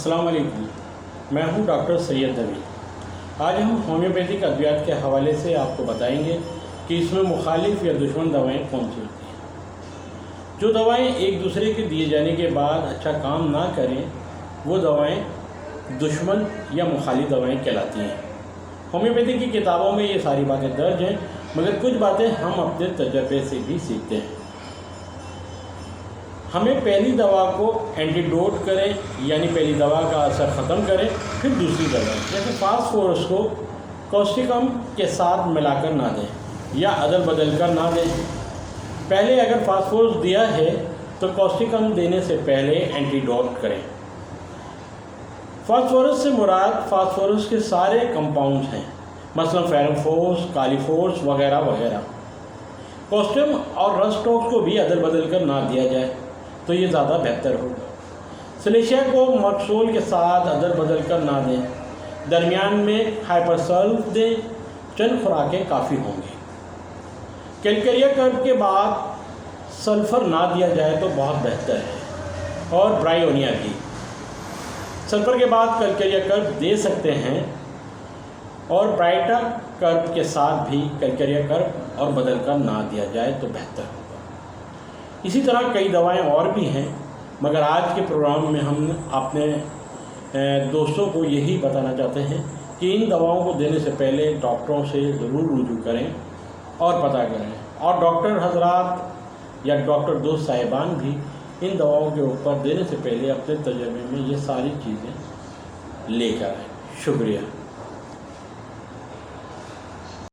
अस्सलाम वालेकुम। मैं हूं डॉक्टर सैयद नबी। आज हम होम्योपैथिक अद्वियात के हवाले से आपको बताएंगे कि इसमें मुखालिफ या दुश्मन दवाएं कौन सी होती हैं। जो दवाएं एक दूसरे के दिए जाने के बाद अच्छा काम ना करें वो दवाएं दुश्मन या मुखालिफ दवाएं कहलाती हैं। होम्योपैथी की किताबों में ये सारी बातें दर्ज हैं, मगर कुछ बातें हम अपने तजर्बे से भी सीखते हैं। हमें पहली दवा को एंटीडोट करें, यानी पहली दवा का असर ख़त्म करें, फिर दूसरी दवा जैसे फास्फोरस को कॉस्टिकम के साथ मिलाकर ना दें या अदल बदल कर ना दें। पहले अगर फास्फोरस दिया है तो कॉस्टिकम देने से पहले एंटीडोट करें। फास्फोरस से मुराद फास्फोरस के सारे कंपाउंड्स हैं, मसलन फेरोफोर्स, कालीफोर्स वगैरह वगैरह। कॉस्टिकम और रस्टॉक्स को भी अदल बदल कर ना दिया जाए तो ये ज़्यादा बेहतर होगा। सिलेशिया को मक्सोल के साथ अदल बदल कर ना दें। दरमियान में हाइपरसल्फ दें। चंद खुराकें काफ़ी होंगी। कैलकेरिया कर्व के बाद सल्फ़र ना दिया जाए तो बहुत बेहतर है, और ब्रायोनिया भी। सल्फ़र के बाद कैलकेरिया कर्व दे सकते हैं, और ब्राइटा कर्व के साथ भी कैलकेरिया कर्व और बदल कर ना दिया जाए तो बेहतर होगा। इसी तरह कई दवाएं और भी हैं, मगर आज के प्रोग्राम में हम अपने दोस्तों को यही बताना चाहते हैं कि इन दवाओं को देने से पहले डॉक्टरों से ज़रूर रुजू करें और पता करें, और डॉक्टर हजरात या डॉक्टर दोस्त साहिबान भी इन दवाओं के ऊपर देने से पहले अपने तजर्बे में ये सारी चीज़ें लेकर आएँ। शुक्रिया।